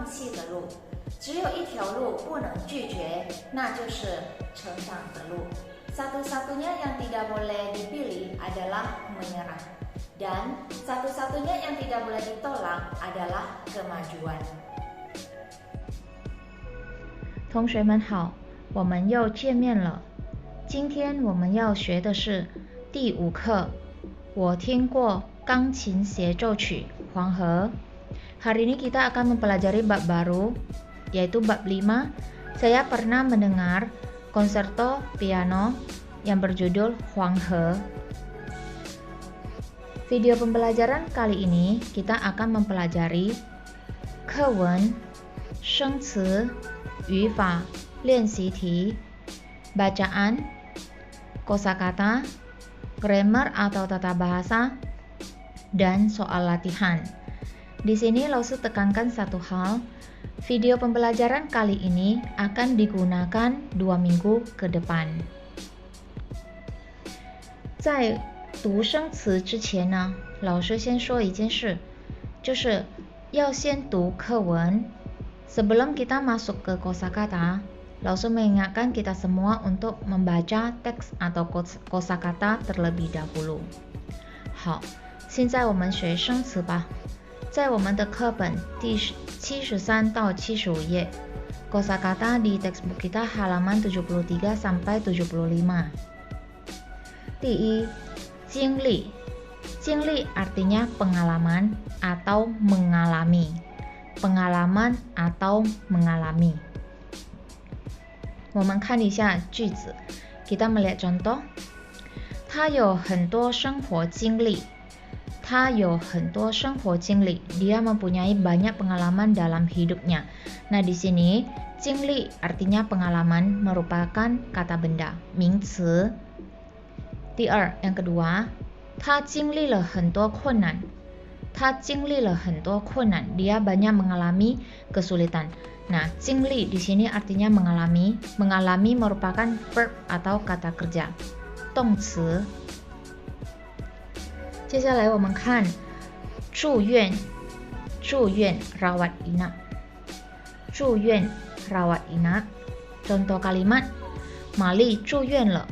放弃的路，只有一条路不能拒绝，那就是成长的路。Satu-satunya yang tidak boleh dipilih adalah menyerah, dan satu-satunya yang tidak boleh ditolak adalah kemajuan. 同学们好，我们又见面了。今天我们要学的是第5课。我听过钢琴协奏曲黄河。Hari ini kita akan mempelajari bab baru, yaitu bab 5. Saya pernah mendengar konserto piano yang berjudul Huanghe. Video pembelajaran kali ini kita akan mempelajari 课文、生词、语法练习题, bacaan, kosakata, grammar atau tata bahasa, dan soal latihan. Di sini Lausu tekankan satu hal, video pembelajaran kali ini akan digunakan 2 minggu ke depan. 在读生词之前呢，老师先说一件事，就是要先读课文。Sebelum kita masuk ke kosakata, Lausu mengingatkan kita semua untuk membaca teks atau kosakata terlebih dahulu. 好，现在我们学生词吧。在我们的课本第73到75页 kosakata di textbook kita halaman 73 sampai 75. 第一，经历。经历 artinya pengalaman atau mengalami. Pengalaman atau mengalami. 我们看一下句子 kita melihat contoh. 他有很多生活经历。他有很多生活经历 dia mempunyai banyak pengalaman dalam hidupnya. Nah, di sini 经历 artinya pengalaman merupakan kata benda, 名词。第二，yang kedua, 他经历了很多困难。他经历了很多困难 dia banyak mengalami kesulitan. Nah, 经历 di sini artinya mengalami. Mengalami merupakan verb atau kata kerja, 动词。接下来我们看住院 rawat inap. 住院 rawat inap. Contoh kalimat, Mali 住院了。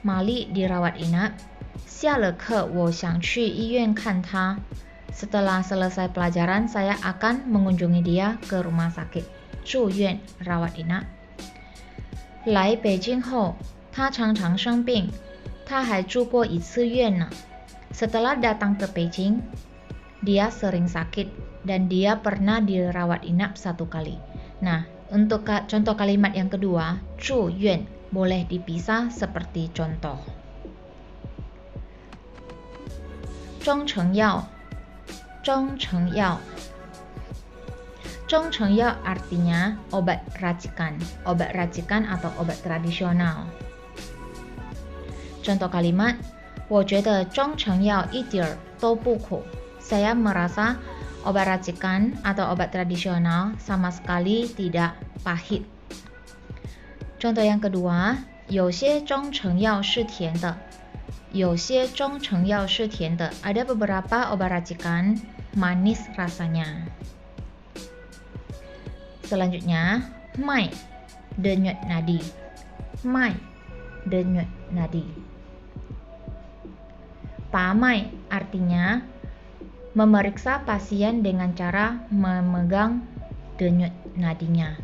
Mali dirawat inap. 下了课我想去医院看他。Setelah selesai pelajaran saya akan mengunjungi dia ke rumah sakit. 住院 rawat inap. 来北京后他常常生病。他还住过一次院呢。Setelah datang ke Beijing, dia sering sakit dan dia pernah dirawat inap 1 kali. Nah, untuk contoh kalimat yang kedua, 住院 boleh dipisah seperti contoh. 中成药 artinya obat racikan atau obat tradisional. Contoh kalimat, 我觉得中成药一点儿都不苦. Saya merasa obat racikan atau obat tradisional sama sekali tidak pahit. Contoh yang kedua, 有些中成药是甜的. 有些中成药是甜的. Ada beberapa obat racikan manis rasanya. Selanjutnya, 脉 denyut nadi. 脉 denyut nadi. 把脉 artinya memeriksa pasien dengan cara memegang denyut nadinya.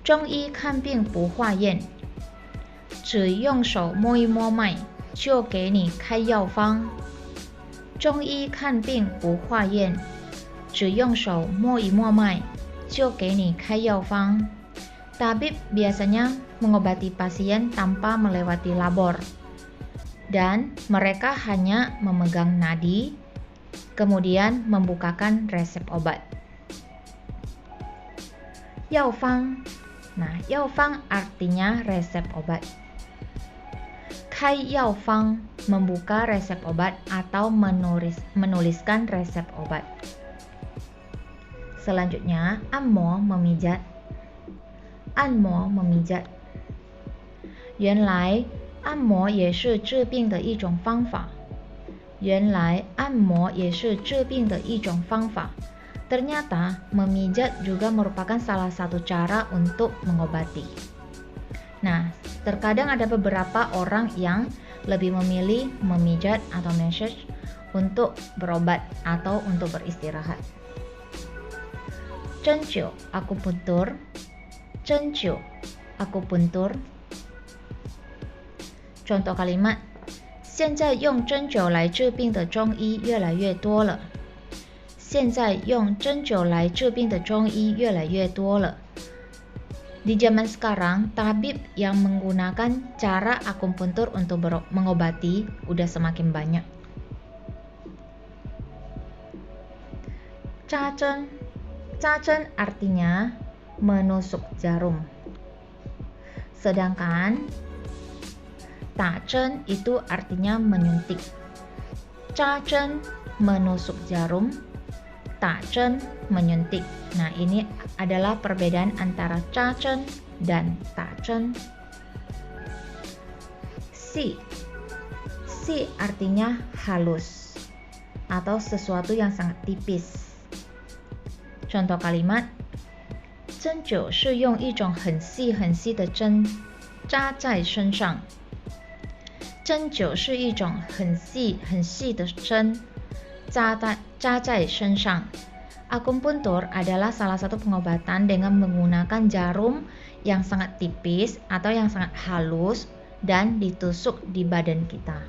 中医看病不化验，只用手摸一摸脉就给你开药方。中医看病不化验，只用手摸一摸脉就给你开药方。Tabib biasanya mengobati pasien tanpa melewati labor. Dan mereka hanya memegang nadi, kemudian membukakan resep obat. 药方 Nah, 药方 artinya resep obat. 开药方 membuka resep obat atau menuliskan resep obat. Selanjutnya, 按摩 memijat. 按摩 memijat. 原来按摩也是治病的一种方法。原来按摩也是治病的一种方法。Ternyata memijat juga merupakan salah satu cara untuk mengobati. Nah, terkadang ada beberapa orang yang lebih memilih memijat atau massage untuk berobat atau untuk beristirahat. Zhengjiu, akupuntur. Zhengjiu, akupuntur. Contoh kalimat, 现在用针灸来治病的中医越来越多了。现在用针灸来治病的中医越来越多了。Di zaman sekarang, tabib yang menggunakan cara akupuntur untuk mengobati udah semakin banyak. Zhazhen, zhazhen artinya menusuk jarum. Sedangkan dazhen itu artinya menyuntik. Zhazhen menusuk jarum, dazhen menyuntik. Nah, ini adalah perbedaan antara zhazhen dan dazhen. Si artinya halus atau sesuatu yang sangat tipis. Contoh kalimat, 针灸是用一种很细很细的针扎在身上。针灸是一种很细很细的针扎在身上。Akupuntur adalah salah satu pengobatan dengan menggunakan jarum yang sangat tipis atau yang sangat halus dan ditusuk di badan kita.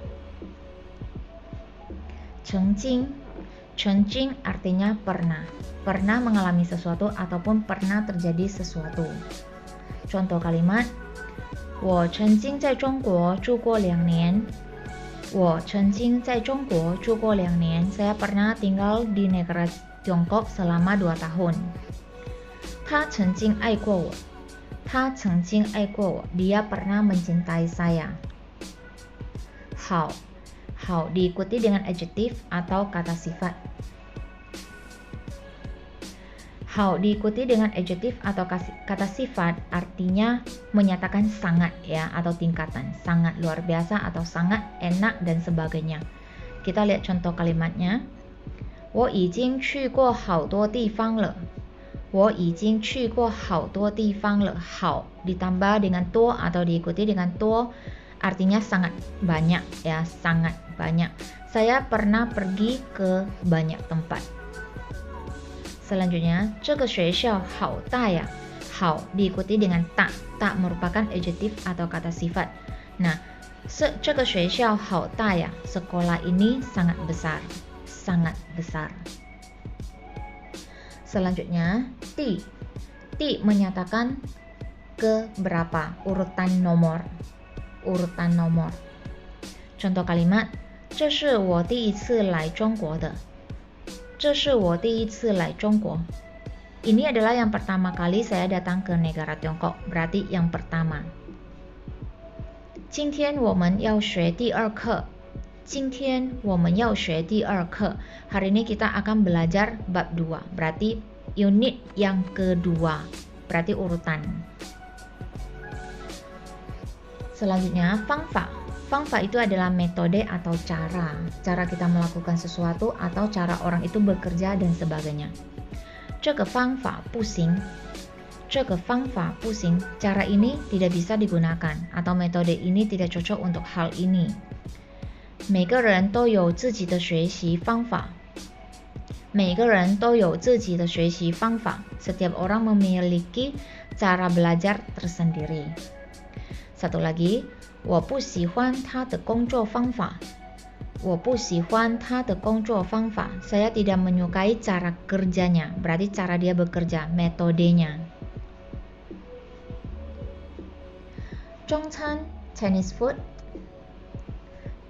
Chengjing artinya pernah mengalami sesuatu ataupun pernah terjadi sesuatu. Contoh kalimat, 我曾经在中国住过2年。我曾经在中国住过2年。Saya pernah tinggal di negara Tiongkok selama 2 tahun. 他曾经爱过我。他曾经爱过我。Dia pernah mencintai saya. 好 diikuti dengan adjektif atau kata sifat. 好 diikuti dengan adjektif atau kata sifat artinya menyatakan sangat ya atau tingkatan, sangat luar biasa atau sangat enak dan sebagainya. Kita lihat contoh kalimatnya. 我已经去过好多地方了。我已经去过好多地方了。好 ditambah dengan to atau diikuti dengan to artinya sangat banyak ya, sangat banyak. Saya pernah pergi ke banyak tempat. Selanjutnya, 这个学校好大呀。好 diikuti dengan tak merupakan adjektif atau kata sifat. Nah, 这个学校好大呀。sekolah ini sangat besar. Sangat besar. Selanjutnya, ti menyatakan ke berapa, urutan nomor. Contoh kalimat, 这是我第一次来中国的。这是我第一次来中国。Ini adalah yang pertama kali saya datang ke negara Tiongkok, berarti yang pertama. 今天我们要学第二课。今天我们要学第二课。Hari ini kita akan belajar bab 2, berarti unit yang kedua, berarti urutan. Selanjutnya, Fangfa itu adalah metode atau cara kita melakukan sesuatu atau cara orang itu bekerja dan sebagainya. 这个方法不行。这个方法不行。Cara ini tidak bisa digunakan atau metode ini tidak cocok untuk hal ini. 每个人都有自己的学习方法。每个人都有自己的学习方法。Setiap orang memiliki cara belajar tersendiri. Satu lagi, 我不喜欢他的工作方法。我不喜欢他的工作方法。Saya tidak menyukai cara kerjanya, berarti cara dia bekerja, metodenya. 中餐 Chinese food.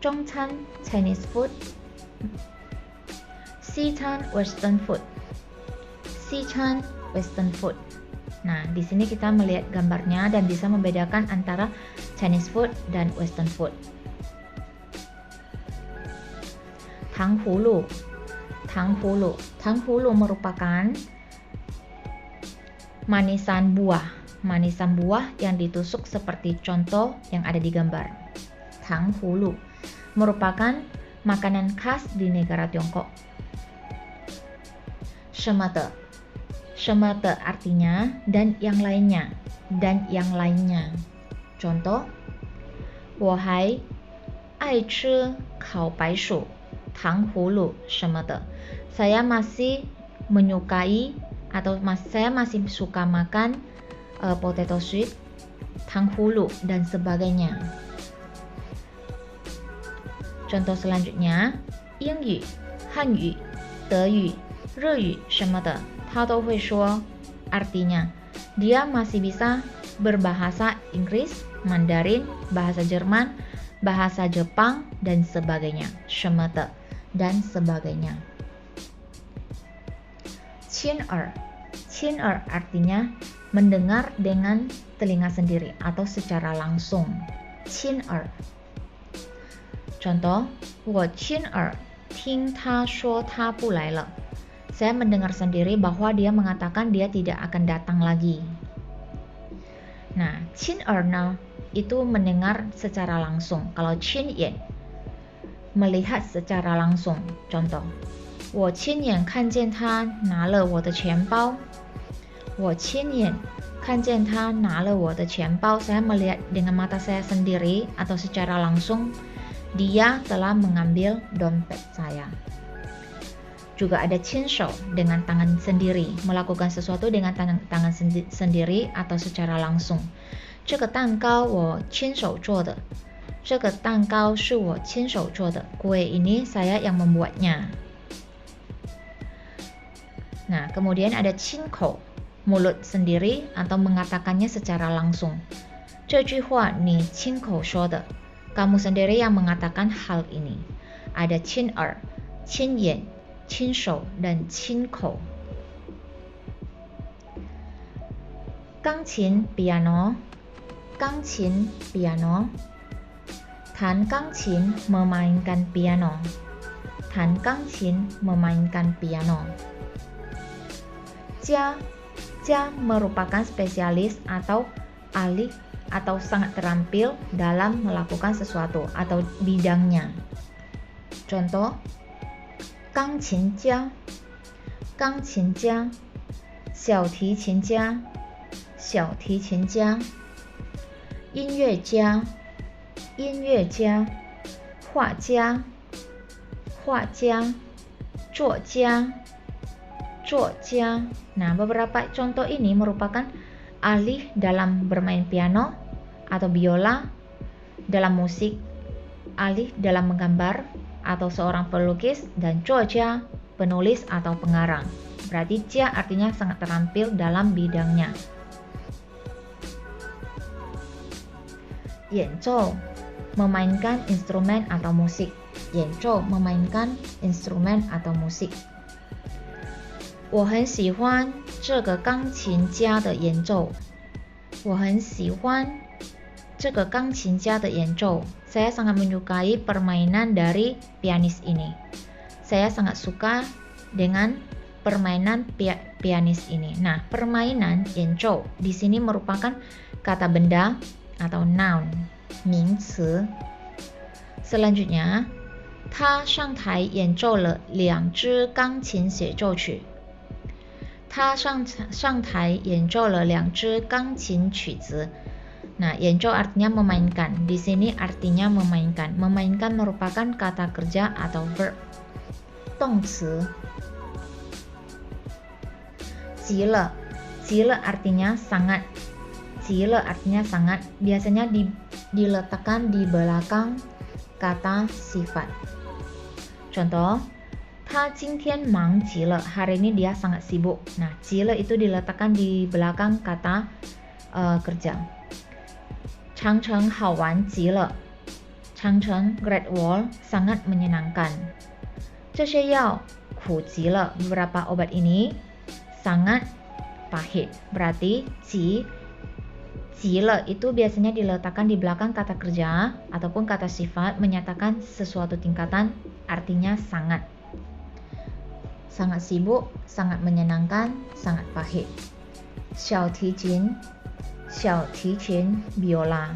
中餐 Chinese food. 西餐 Western food. 西餐 Western food. Nah, di sini kita melihat gambarnya dan bisa membedakan antara Chinese food dan Western food. 糖葫芦 糖葫芦 merupakan manisan buah yang ditusuk seperti contoh yang ada di gambar. 糖葫芦 merupakan makanan khas di negara Tiongkok. 什么的artinya dan yang lainnya. Contoh, 我还爱吃烤白薯、糖葫芦什么的. Saya masih menyukai atau saya masih suka makan potato sweet, 糖葫芦 dan sebagainya. Contoh selanjutnya, 英语、汉语、德语、日语什么的，他都会说。Artinya, dia masih bisa berbahasa Inggris, Mandarin, bahasa Jerman, bahasa Jepang, dan sebagainya. 什么的 dan sebagainya. 亲耳artinya mendengar dengan telinga sendiri atau secara langsung. 亲耳. Contoh, 我亲耳听他说他不来了. Saya mendengar sendiri bahwa dia mengatakan dia tidak akan datang lagi. Nah, 亲耳呢 itu mendengar secara langsung. Kalau 亲眼 melihat secara langsung. Contoh, 我亲眼看见他拿了我的钱包. 我亲眼看见他拿了我的钱包. Saya melihat dengan mata saya sendiri atau secara langsung dia telah mengambil dompet saya. Juga ada 亲手 dengan tangan sendiri, melakukan sesuatu dengan tangan sendiri atau secara langsung. 这个蛋糕我亲手做的. 这个蛋糕是我亲手做的. Kue ini saya yang membuatnya. Nah, kemudian ada 亲口, mulut sendiri atau mengatakannya secara langsung. 这句话你亲口说的. Kamu sendiri yang mengatakan hal ini. Ada 亲耳, 亲眼, 亲手 dan 亲口. 钢琴 piano, 钢琴 piano. 弹钢琴 memainkan piano. 弹钢琴 memainkan piano. 家 merupakan spesialis atau ahli atau sangat terampil dalam melakukan sesuatu atau bidangnya. Contoh, 钢琴家小提琴家音乐家画家作家. Nah, beberapa contoh ini merupakan ahli dalam bermain piano atau biola, dalam musik, ahli dalam menggambar, atau seorang pelukis, dan 作家 penulis atau pengarang. Berarti 家 artinya sangat terampil dalam bidangnya. 演奏 memainkan instrumen atau musik. 演奏 memainkan instrumen atau musik. 我很喜欢这个钢琴家的演奏. 我很喜欢这个钢琴家的演奏. Saya sangat menyukai permainan dari pianis ini. Saya sangat suka dengan permainan pianis ini. Nah, permainan 演奏 di sini merupakan kata benda atau noun, 名词. Selanjutnya, 他上台演奏了2支钢琴协奏曲. 他上台演奏了2支钢琴曲子. Nah, 演奏 artinya memainkan. Di sini artinya memainkan. Memainkan merupakan kata kerja atau verb. 动词 急了 artinya sangat. 急了 artinya sangat. Biasanya diletakkan di belakang kata sifat. Contoh, 他今天忙极了. Hari ini dia sangat sibuk. Nah, 急了 itu diletakkan di belakang kata kerja. 长城好玩极了. 长城 Great Wall sangat menyenangkan. 这些药苦极了. Beberapa obat ini sangat pahit. Berarti 急了 itu biasanya diletakkan di belakang kata kerja ataupun kata sifat menyatakan sesuatu tingkatan, artinya sangat. Sangat sibuk, sangat menyenangkan, sangat pahit. 小提琴 biola.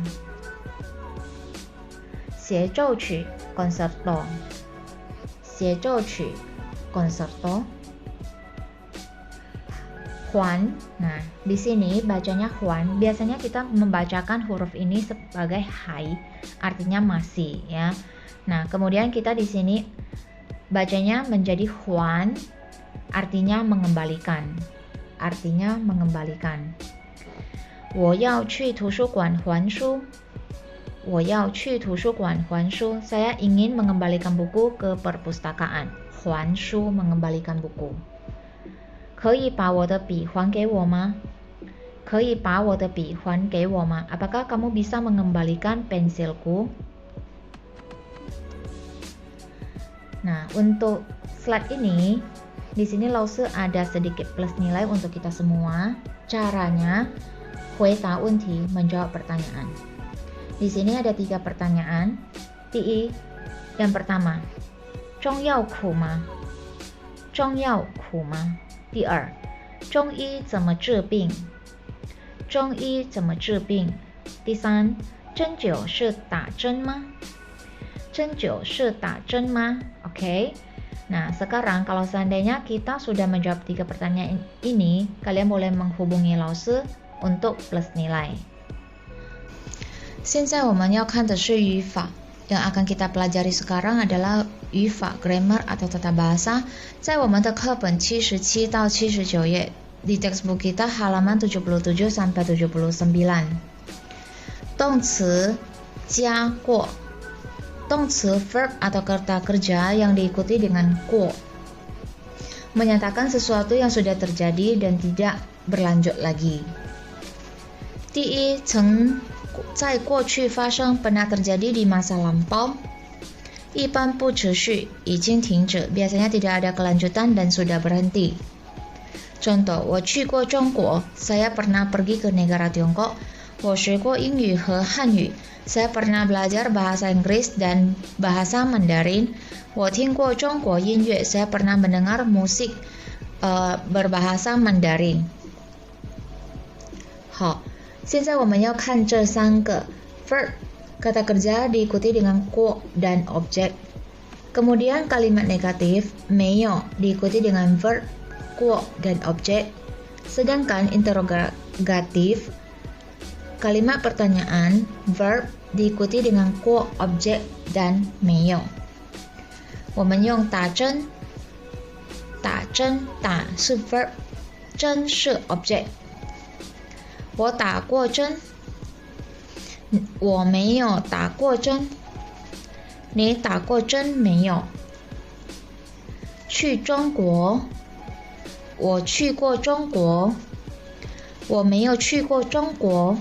协奏曲 concerto. 协奏曲 concerto. Huan. Nah, di sini bacanya Huan. Biasanya kita membacakan huruf ini sebagai hai, artinya masih ya. Nah, kemudian kita di sini bacanya menjadi Huan, artinya mengembalikan. Artinya mengembalikan. 我要去图书馆还书. 我要去图书馆还书. Saya ingin mengembalikan buku ke perpustakaan. 还书 mengembalikan buku. 可以把我的笔还给我吗? 可以把我的笔还给我吗? Apakah kamu bisa mengembalikan pensilku? Nah, untuk slide ini, di sini Lause ada sedikit plus nilai untuk kita semua. Caranya, 回答问题 menjawab pertanyaan. Di sini ada 3 pertanyaan. 第一, yang pertama, 中药苦吗? 中药苦吗? 第二，中医怎么治病？中医怎么治病？第三，针灸是打针吗？针灸是打针吗？ Oke. Nah, sekarang kalau seandainya kita sudah menjawab 3 pertanyaan ini, kalian boleh menghubungi Lause untuk plus nilai. 现在我们要看的是语法。Yang akan kita pelajari sekarang adalah 语法 grammar atau tata bahasa. 在我们的课本77到79页 di textbook kita halaman 77 sampai 79. 动词加过 动词 verb atau kata kerja yang diikuti dengan 过 menyatakan sesuatu yang sudah terjadi dan tidak berlanjut lagi. 第一层在过去发生 pernah terjadi di masa lampau. 一般不持续 已经停止 biasanya tidak ada kelanjutan dan sudah berhenti. Contoh, 我去过中国 saya pernah pergi ke negara Tiongkok. 我学过英语和汉语 saya pernah belajar bahasa Inggris dan bahasa Mandarin. 我听过中国音乐 saya pernah mendengar musik berbahasa Mandarin. 好，现在我们要看这3个 verb, kata kerja diikuti dengan 过 dan objek. Kemudian kalimat negatif 没有 diikuti dengan verb 过 dan objek. Sedangkan interrogatif kalimat pertanyaan verb diikuti dengan 过 objek dan 没有. 我们用打针，打针打是 verb, 针是 object. 我打过针，我没有打过针。你打过针没有？去中国，我去过中国。我没有去过中国。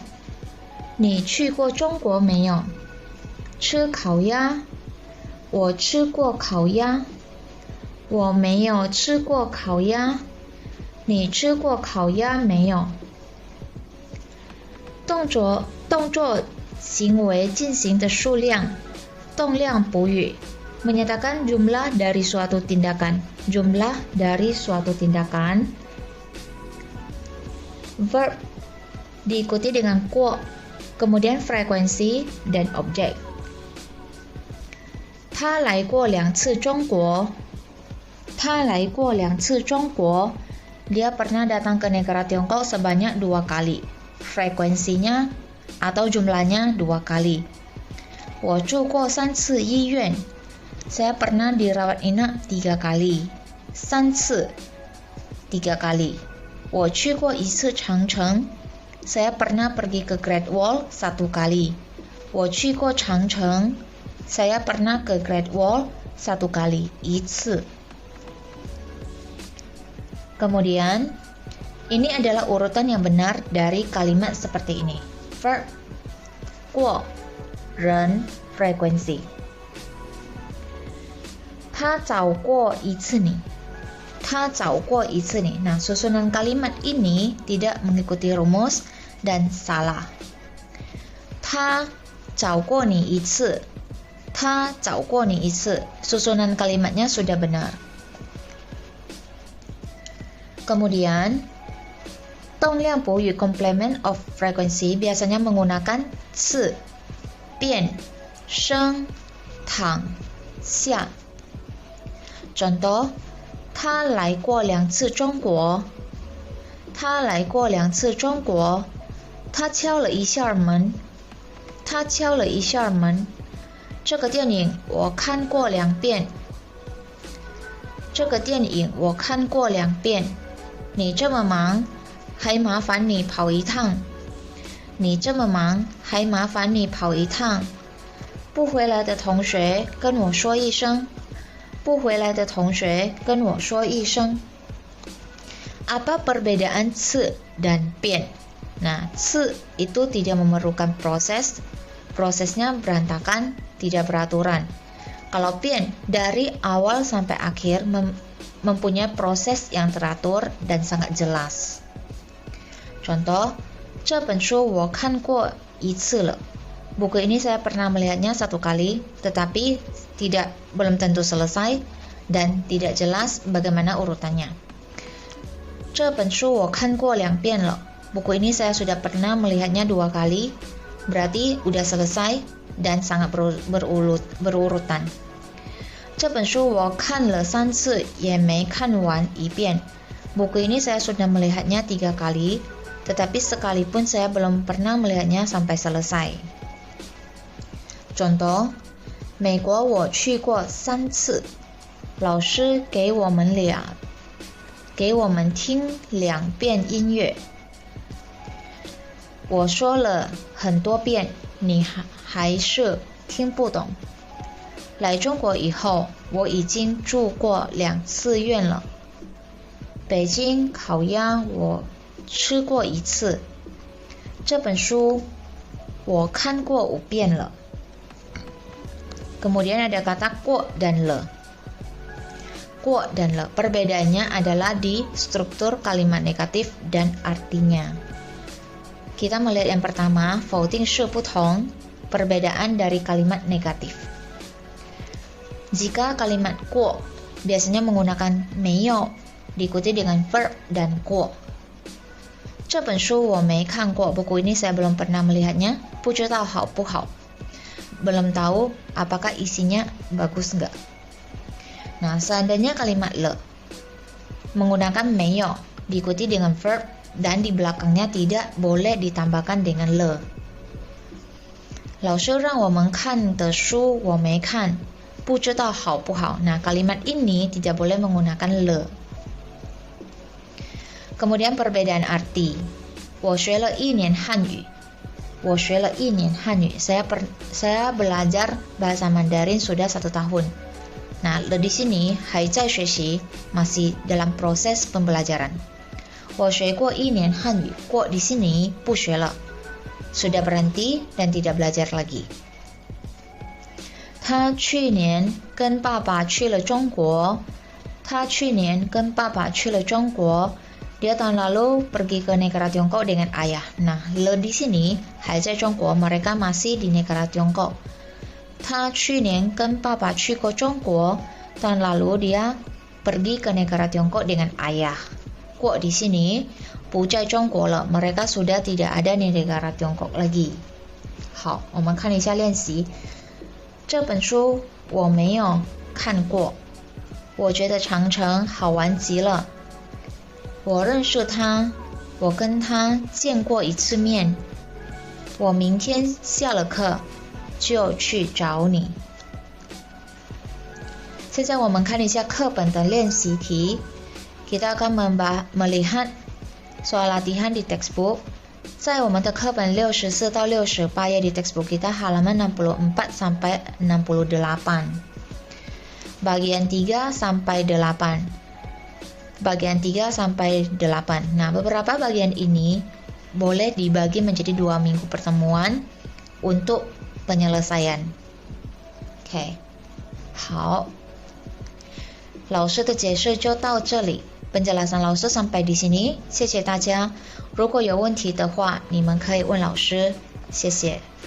你去过中国没有？吃烤鸭，我吃过烤鸭。我没有吃过烤鸭。你吃过烤鸭没有？动作行为进行的数量 动量补语 menyatakan jumlah dari suatu tindakan. Jumlah dari suatu tindakan. Verb diikuti dengan 过 kemudian frekuensi dan objek. 他来过2次中国。他来过2次中国。Dia pernah datang ke negara Tiongkok sebanyak 2 kali. Frekuensinya atau jumlahnya 2 kali. 我住过3次医院. Saya pernah dirawat inap 3 kali. 3次 3 kali. 我去过1次长城. Saya pernah pergi ke Great Wall 1 kali. 我去过长城. Saya pernah ke Great Wall 1 kali. 1次. Kemudian ini adalah urutan yang benar dari kalimat seperti ini. Verb, 过, 人, frekuensi. 他找过一次你. 他找过一次你. Nah, susunan kalimat ini tidak mengikuti rumus dan salah. 他找过你一次. 他找过你一次. Susunan kalimatnya sudah benar. Kemudian, 动量补语 complement of frequency biasanya menggunakan 次, 变, 升, 躺, 下. Contoh, 他来过2次中国.他来过2次中国，他敲了一下门，他敲了一下门。这个电影我看过2遍，这个电影我看过2遍。你这么忙，还麻烦你跑一趟。你这么忙，还麻烦你跑一趟。不回来的同学跟我说一声，不回来的同学跟我说一声。Apa perbedaan ce dan pian? Nah, ce itu tidak memerlukan proses, prosesnya berantakan, tidak beraturan. Kalau pian dari awal sampai akhir mempunyai proses yang teratur dan sangat jelas. Contoh, 这本书我看过1次了。Buku ini saya pernah melihatnya 1 kali, tetapi belum tentu selesai dan tidak jelas bagaimana urutannya. 这本书我看过2遍了。Buku ini saya sudah pernah melihatnya 2 kali, berarti udah selesai dan sangat berurutan. 这本书我看了3次也没看完1遍。Buku ini saya sudah melihatnya 3 kali, tetapi sekalipun saya belum pernah melihatnya sampai selesai. Contoh, 美国我去过3次，老师给我们听2遍音乐。我说了很多遍，你还是听不懂。来中国以后，我已经住过2次院了。北京烤鸭我吃过1次。这本书我看过5遍了。Kemudian ada kata kuo dan le. Kuo dan le. Perbedaannya adalah di struktur kalimat negatif dan artinya. Kita melihat yang pertama, 否定式不同, perbedaan dari kalimat negatif. Jika kalimat kuo biasanya menggunakan 没有 diikuti dengan verb dan kuo. 这本书我没看过, buku ini saya belum pernah melihatnya, 不知道好不好. Belum tahu apakah isinya bagus enggak. Nah, seandainya kalimat le menggunakan 没有 diikuti dengan verb dan di belakangnya tidak boleh ditambahkan dengan le. 老师让我们看的书我没看，不知道好不好. Nah, kalimat ini tidak boleh menggunakan le. Kemudian perbedaan arti. 我学了1年汉语。我学了1年汉语. Saya belajar bahasa Mandarin sudah 1 tahun. Nah, le di sini 还在学习, masih dalam proses pembelajaran. 我学过1年汉语. 过 di sini 不学了, sudah berhenti dan tidak belajar lagi. 他去年跟爸爸去了中国. 他去年跟爸爸去了中国. Dia tahun lalu pergi ke negara Tiongkok dengan ayah. Nah, le di sini 还在中国, mereka masih di negara Tiongkok. 他去年跟爸爸去过中国. Tahun lalu dia pergi ke negara Tiongkok dengan ayah. 过 di sini 不在中国了, mereka sudah tidak ada di negara Tiongkok lagi. 好，我们看一下练习。这本书我没有看过，我觉得长城好玩极了。我认识他，我跟他见过1次面。我明天下了课就去找你。现在我们看一下课本的练习题。Kita akan melihat soal latihan di textbook. 在我们的课本64到68页 di textbook kita halaman 64 sampai 68. Bagian 3 sampai 8. Bagian 3 sampai 8. Nah, beberapa bagian ini boleh dibagi menjadi 2 minggu pertemuan untuk penyelesaian. Oke. 好。老师的解释就到这里。Penjelasan 老师 sampai di sini. 谢谢大家。如果有问题的话，你们可以问老师。谢谢。